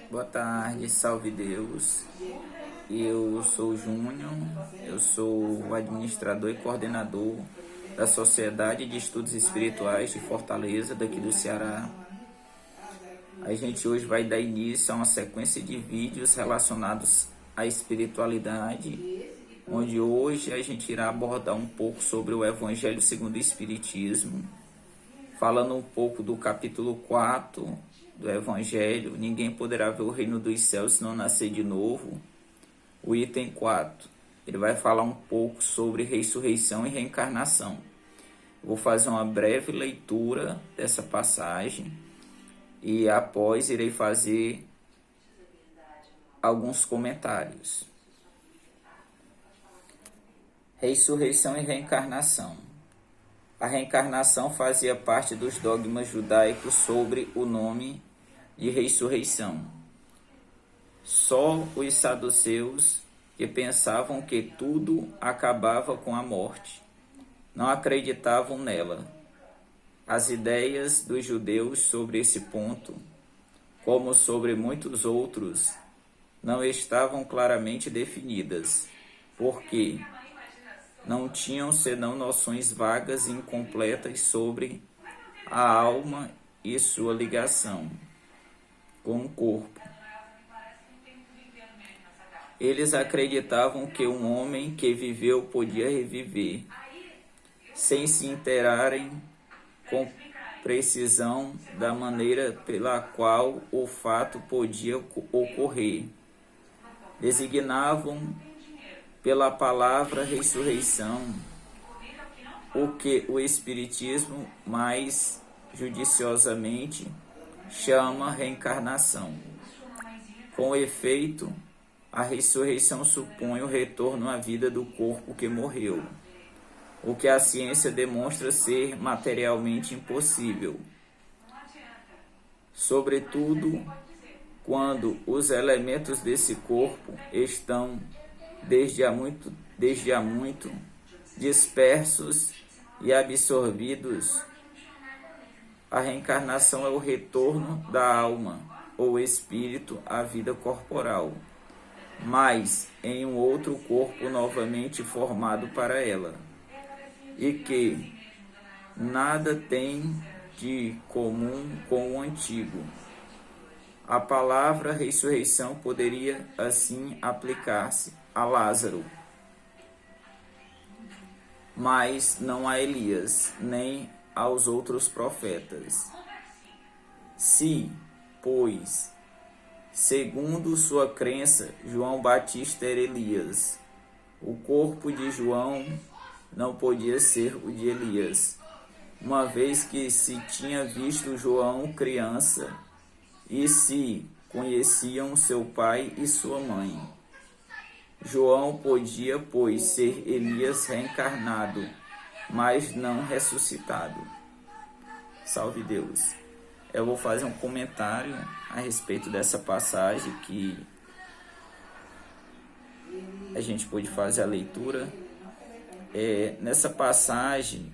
Boa tarde, salve Deus. Eu sou o Júnior, eu sou o administrador e coordenador da Sociedade de Estudos Espirituais de Fortaleza, daqui do Ceará. A gente hoje vai dar início a uma sequência de vídeos relacionados à espiritualidade, onde hoje a gente irá abordar um pouco sobre o Evangelho segundo o Espiritismo, falando um pouco do capítulo 4 do Evangelho, ninguém poderá ver o reino dos céus se não nascer de novo. O item 4, ele vai falar um pouco sobre ressurreição e reencarnação. Eu vou fazer uma breve leitura dessa passagem e após irei fazer alguns comentários. Ressurreição e reencarnação. A reencarnação fazia parte dos dogmas judaicos sobre o nome de ressurreição. Só os saduceus, que pensavam que tudo acabava com a morte, não acreditavam nela. As ideias dos judeus sobre esse ponto, como sobre muitos outros, não estavam claramente definidas, porque não tinham senão noções vagas e incompletas sobre a alma e sua ligação com o corpo. Eles acreditavam que um homem que viveu podia reviver, sem se inteirarem com precisão da maneira pela qual o fato podia ocorrer. Designavam pela palavra ressurreição o que o Espiritismo mais judiciosamente chama reencarnação. Com efeito, a ressurreição supõe o retorno à vida do corpo que morreu, o que a ciência demonstra ser materialmente impossível, sobretudo quando os elementos desse corpo estão desde há muito dispersos e absorvidos. A reencarnação é o retorno da alma ou espírito à vida corporal, mas em um outro corpo novamente formado para ela, e que nada tem de comum com o antigo. A palavra ressurreição poderia assim aplicar-se a Lázaro, mas não a Elias, nem aos outros profetas. Se, pois, segundo sua crença, João Batista era Elias, o corpo de João não podia ser o de Elias, uma vez que se tinha visto João criança e se conheciam seu pai e sua mãe. João podia, pois, ser Elias reencarnado, mas não ressuscitado. Salve Deus. Eu vou fazer um comentário a respeito dessa passagem que a gente pôde fazer a leitura. Nessa passagem,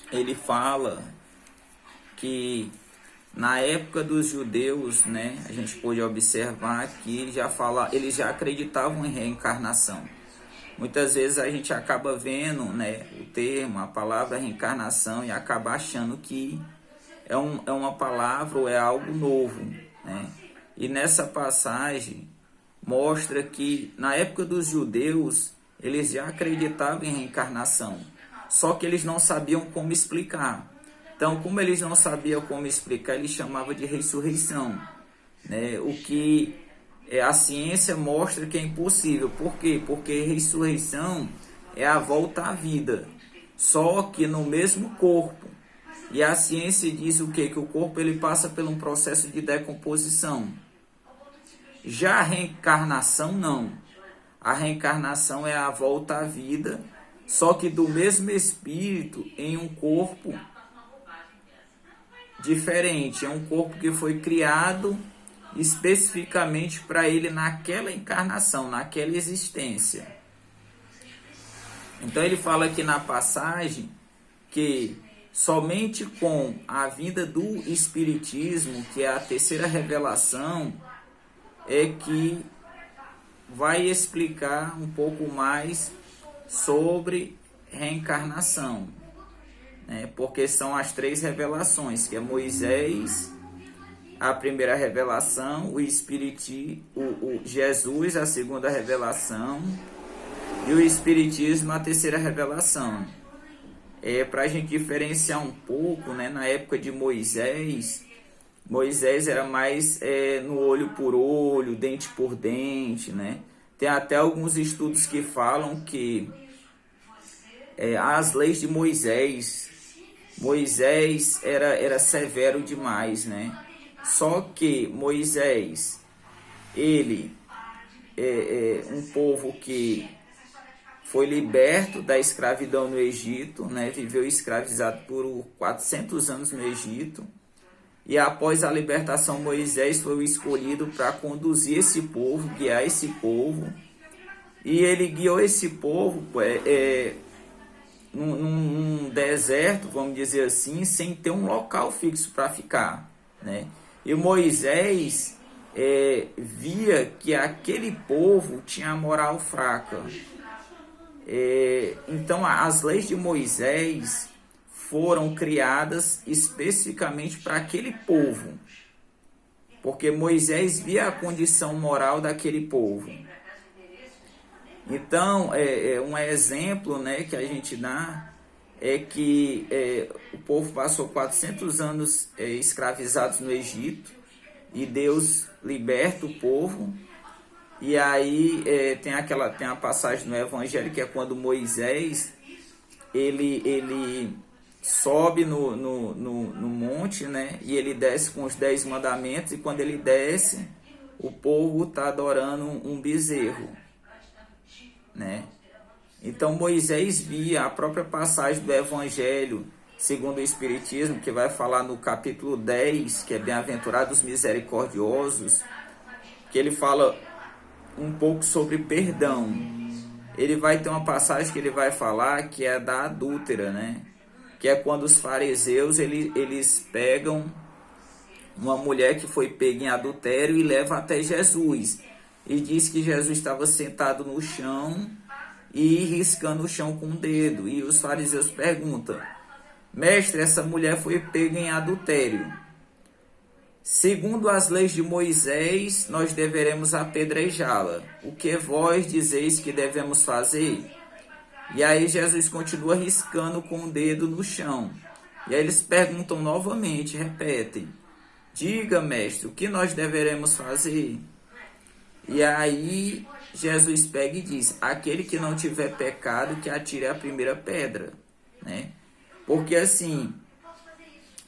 ele fala que na época dos judeus, né, a gente pôde observar que eles já acreditavam em reencarnação. Muitas vezes a gente acaba vendo, né, o termo, a palavra reencarnação e acaba achando que é uma palavra ou é algo novo, né? E nessa passagem mostra que na época dos judeus eles já acreditavam em reencarnação, só que eles não sabiam como explicar. Então, como eles não sabiam como explicar, eles chamavam de ressurreição, né? O que a ciência mostra que é impossível. Por quê? Porque ressurreição é a volta à vida, só que no mesmo corpo. E a ciência diz o quê? Que o corpo ele passa por um processo de decomposição. Já a reencarnação não. A reencarnação é a volta à vida, só que do mesmo espírito em um corpo diferente. É um corpo que foi criado especificamente para ele naquela encarnação, naquela existência. Então ele fala aqui na passagem que Somente com a vinda do Espiritismo, que é a terceira revelação, é que vai explicar um pouco mais sobre reencarnação, né? Porque são as três revelações, que é Moisés, a primeira revelação, o Jesus, a segunda revelação, e o Espiritismo, a terceira revelação. Para a gente diferenciar um pouco, né? Na época de Moisés era mais no olho por olho, dente por dente, né? Tem até alguns estudos que falam que as leis de Moisés era severo demais, né? Só que Moisés, ele um povo que foi liberto da escravidão no Egito, né? Viveu escravizado por 400 anos no Egito. E após a libertação, Moisés foi o escolhido para conduzir esse povo, guiar esse povo. E ele guiou esse povo num deserto, vamos dizer assim, sem ter um local fixo para ficar, né? E Moisés via que aquele povo tinha a moral fraca. Então as leis de Moisés foram criadas especificamente para aquele povo, porque Moisés via a condição moral daquele povo. Então um exemplo, né, que a gente dá é que o povo passou 400 anos escravizados no Egito e Deus liberta o povo. E aí tem a passagem no Evangelho que é quando Moisés ele sobe no monte, né? E ele desce com os 10 mandamentos, e quando ele desce, o povo está adorando um bezerro, né? Então Moisés via a própria passagem do Evangelho segundo o Espiritismo, que vai falar no capítulo 10, que é Bem-aventurados misericordiosos, que ele fala um pouco sobre perdão. Ele vai ter uma passagem que ele vai falar que é da adúltera, né? Que é quando os fariseus eles pegam uma mulher que foi pega em adultério e leva até Jesus. E diz que Jesus estava sentado no chão e riscando o chão com o dedo. E os fariseus perguntam: mestre, essa mulher foi pega em adultério. Segundo as leis de Moisés, nós deveremos apedrejá-la. O que vós dizeis que devemos fazer? E aí Jesus continua riscando com o dedo no chão. E aí eles perguntam novamente, repetem: diga, mestre, o que nós deveremos fazer? E aí Jesus pega e diz: aquele que não tiver pecado, que atire a primeira pedra, né? Porque assim,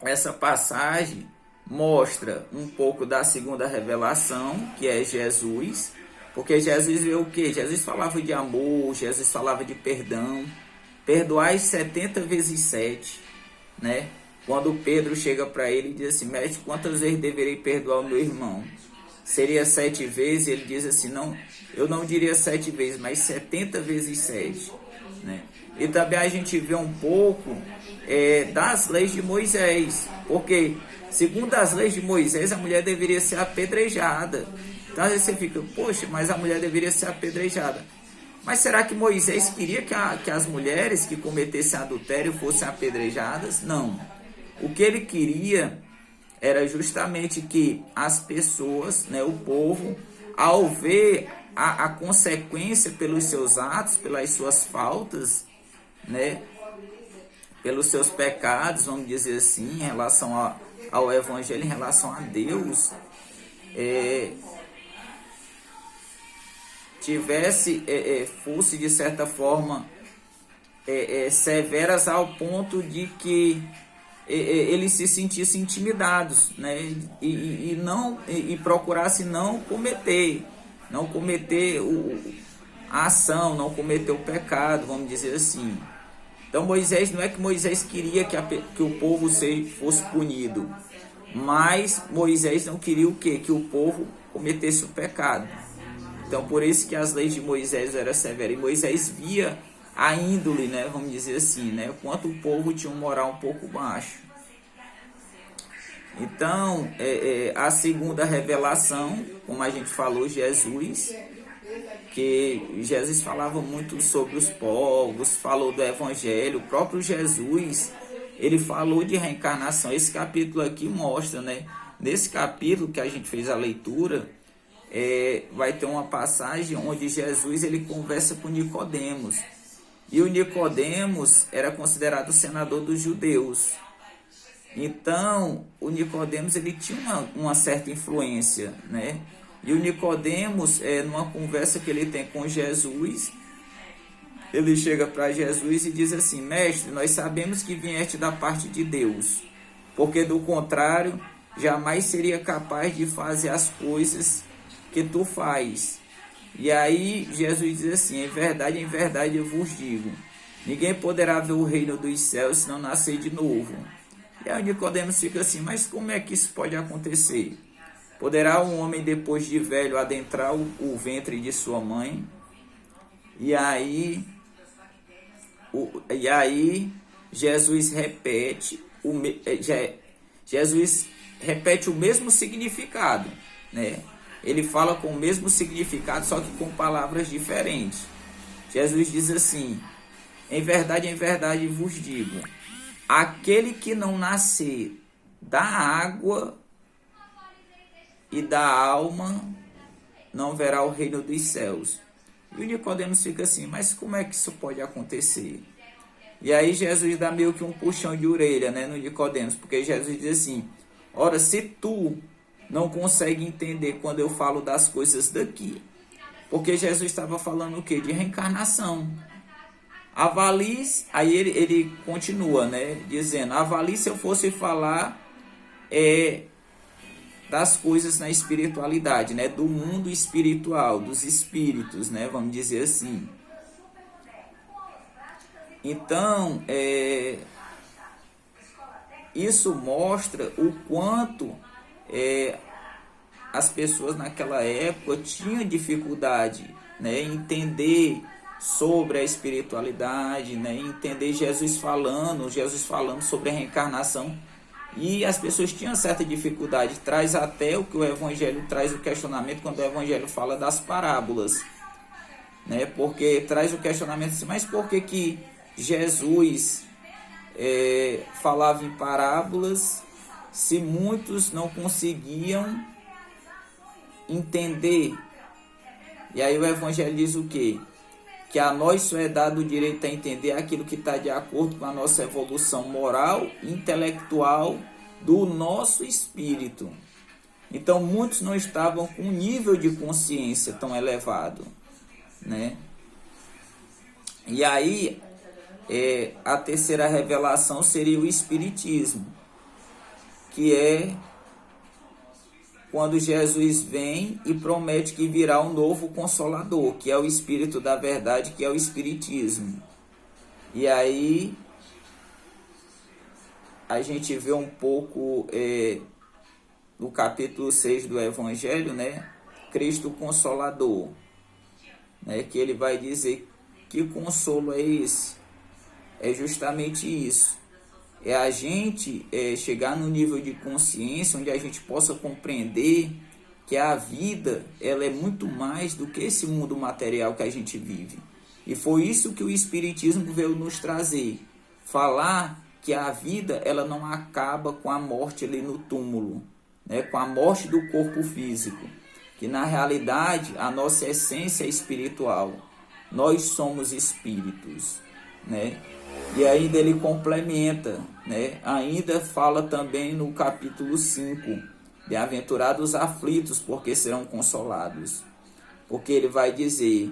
essa passagem mostra um pouco da segunda revelação, que é Jesus, porque Jesus vê o quê? Jesus falava de amor, Jesus falava de perdão, perdoai 70 vezes 7, né? Quando Pedro chega para ele e diz assim: mestre, quantas vezes deverei perdoar o meu irmão? Seria 7 vezes? Ele diz assim: não, eu não diria 7 vezes, mas 70 vezes 7, né? E também a gente vê um pouco das leis de Moisés, porque segundo as leis de Moisés, a mulher deveria ser apedrejada. Então às vezes você fica: poxa, mas a mulher deveria ser apedrejada. Mas será que Moisés queria que as mulheres que cometessem adultério fossem apedrejadas? Não. O que ele queria era justamente que as pessoas, né, o povo, ao ver a consequência pelos seus atos, pelas suas faltas, né, pelos seus pecados, vamos dizer assim, em relação ao Evangelho, em relação a Deus, fosse de certa forma severas ao ponto de que eles se sentissem intimidados, né? E procurassem não cometer a ação, não cometer o pecado, vamos dizer assim. Então Moisés, não é que Moisés queria que o povo fosse punido, mas Moisés não queria o quê? Que o povo cometesse o pecado. Então por isso que as leis de Moisés eram severas, e Moisés via a índole, né, vamos dizer assim, né, quanto o povo tinha um moral um pouco baixo. Então, a segunda revelação, como a gente falou, Jesus, que Jesus falava muito sobre os povos, falou do evangelho, o próprio Jesus, ele falou de reencarnação. Esse capítulo aqui mostra, né? Nesse capítulo que a gente fez a leitura, vai ter uma passagem onde Jesus ele conversa com Nicodemos. E o Nicodemos era considerado o senador dos judeus. Então, o Nicodemos ele tinha uma certa influência, né? E o Nicodemos, numa conversa que ele tem com Jesus, ele chega para Jesus e diz assim: Mestre, nós sabemos que vieste da parte de Deus, porque do contrário, jamais seria capaz de fazer as coisas que tu faz. E aí Jesus diz assim: em verdade eu vos digo, ninguém poderá ver o reino dos céus se não nascer de novo. E aí o Nicodemos fica assim: mas como é que isso pode acontecer? Poderá um homem depois de velho adentrar o ventre de sua mãe? E aí Jesus repete o mesmo significado, né? Ele fala com o mesmo significado, só que com palavras diferentes. Jesus diz assim: em verdade vos digo, aquele que não nascer da água e da alma não verá o reino dos céus. E o Nicodemos fica assim: mas como é que isso pode acontecer? E aí Jesus dá meio que um puxão de orelha, né, no Nicodemos, porque Jesus diz assim: ora, se tu não consegue entender quando eu falo das coisas daqui, porque Jesus estava falando o quê? De reencarnação. Avalie, aí ele continua, né, dizendo: avalie se eu fosse falar das coisas na espiritualidade, né, do mundo espiritual, dos espíritos, né, vamos dizer assim. Então, isso mostra o quanto as pessoas naquela época tinham dificuldade, né, em entender sobre a espiritualidade, né, entender Jesus falando sobre a reencarnação. E as pessoas tinham certa dificuldade. Traz até o que o Evangelho traz o questionamento quando o Evangelho fala das parábolas, né? Porque traz o questionamento assim: mas por que Jesus falava em parábolas se muitos não conseguiam entender? E aí o Evangelho diz o quê? Que a nós só é dado o direito a entender aquilo que está de acordo com a nossa evolução moral e intelectual do nosso espírito. Então, muitos não estavam com um nível de consciência tão elevado, né? E aí, a terceira revelação seria o Espiritismo, que é quando Jesus vem e promete que virá um novo Consolador, que é o Espírito da Verdade, que é o Espiritismo. E aí a gente vê um pouco no capítulo 6 do Evangelho, né, Cristo Consolador, né, que ele vai dizer que consolo é esse? É justamente isso. É a gente chegar no nível de consciência onde a gente possa compreender que a vida ela é muito mais do que esse mundo material que a gente vive. E foi isso que o Espiritismo veio nos trazer. Falar que a vida ela não acaba com a morte ali no túmulo, né? Com a morte do corpo físico. Que na realidade a nossa essência é espiritual. Nós somos espíritos, né? E ainda ele complementa, né? Ainda fala também no capítulo 5, bem-aventurados os aflitos, porque serão consolados. Porque ele vai dizer,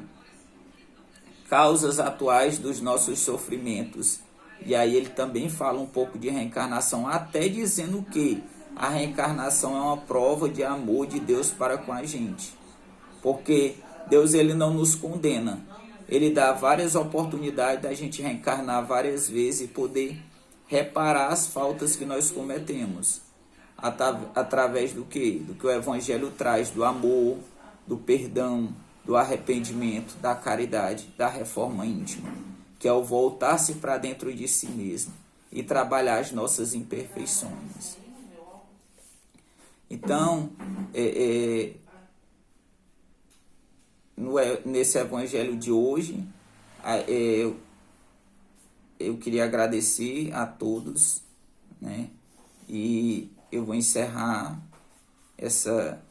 causas atuais dos nossos sofrimentos. E aí ele também fala um pouco de reencarnação, até dizendo que a reencarnação é uma prova de amor de Deus para com a gente. Porque Deus ele não nos condena. Ele dá várias oportunidades da gente reencarnar várias vezes e poder reparar as faltas que nós cometemos. Através do quê? Do que o Evangelho traz, do amor, do perdão, do arrependimento, da caridade, da reforma íntima. que é o voltar-se para dentro de si mesmo e trabalhar as nossas imperfeições. Então, nesse evangelho de hoje, eu queria agradecer a todos, né? E eu vou encerrar essa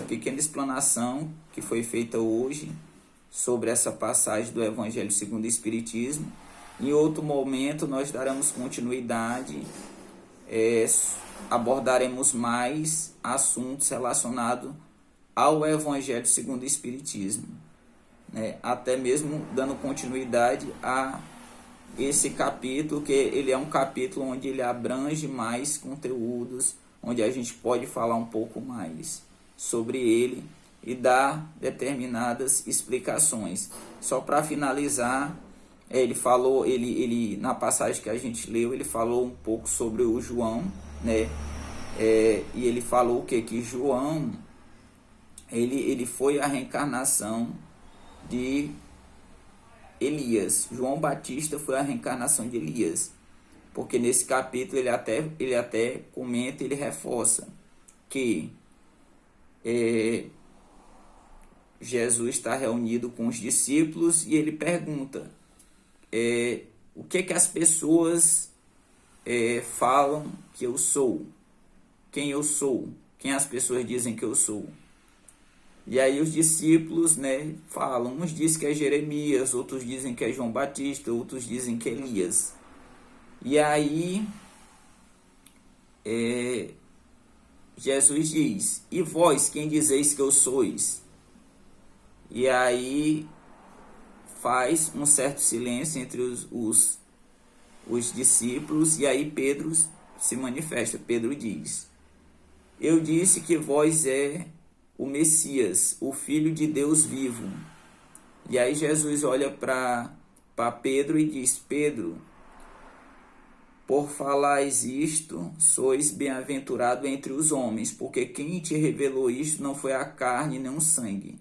pequena explanação que foi feita hoje sobre essa passagem do Evangelho segundo o Espiritismo. Em outro momento nós daremos continuidade, abordaremos mais assuntos relacionados ao Evangelho segundo o Espiritismo, né? Até mesmo dando continuidade a esse capítulo, que ele é um capítulo onde ele abrange mais conteúdos, onde a gente pode falar um pouco mais sobre ele e dar determinadas explicações. Só para finalizar, ele falou, ele na passagem que a gente leu, ele falou um pouco sobre o João, né? E ele falou que João, ele foi a reencarnação de Elias. João Batista foi a reencarnação de Elias, porque nesse capítulo ele até comenta, ele reforça que Jesus está reunido com os discípulos e ele pergunta o que as pessoas falam que eu sou, quem eu sou, quem as pessoas dizem que eu sou. E aí os discípulos, né, falam, uns dizem que é Jeremias, outros dizem que é João Batista, outros dizem que é Elias. E aí Jesus diz, e vós, quem dizeis que eu sois? E aí faz um certo silêncio entre os discípulos, e aí Pedro se manifesta. Pedro diz, eu disse que vós é o Messias, o Filho de Deus vivo. E aí Jesus olha para Pedro e diz, Pedro, por falares isto, sois bem-aventurado entre os homens, porque quem te revelou isto não foi a carne nem o sangue,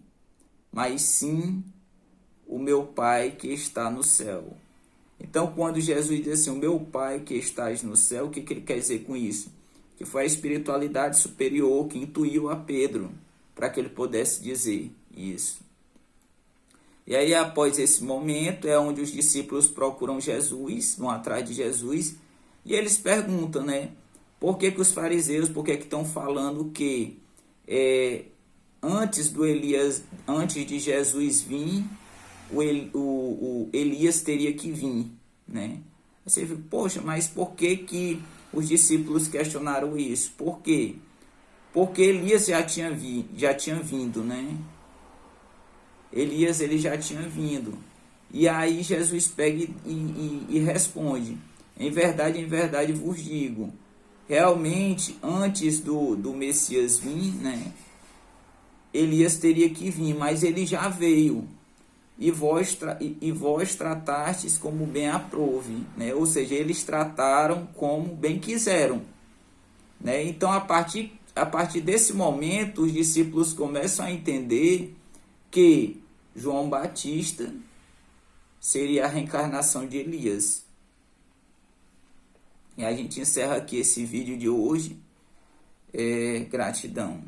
mas sim o meu Pai que está no céu. Então, quando Jesus diz assim, o meu Pai que estás no céu, o que ele quer dizer com isso? Que foi a espiritualidade superior que intuiu a Pedro, para que ele pudesse dizer isso. E aí, após esse momento, é onde os discípulos procuram Jesus, vão atrás de Jesus, e eles perguntam, né? Por que os fariseus, por que estão falando que antes de Jesus vir, o Elias teria que vir, né? Você fica, poxa, mas por que os discípulos questionaram isso? Por quê? Porque Elias já tinha vindo, né? Elias, ele já tinha vindo. E aí Jesus pega e responde, em verdade vos digo, realmente antes do Messias vir, né? Elias teria que vir, mas ele já veio. E vós tratastes como bem aprouve, né? Ou seja, eles trataram como bem quiseram, né? Então, a partir desse momento, os discípulos começam a entender que João Batista seria a reencarnação de Elias. E a gente encerra aqui esse vídeo de hoje. Gratidão.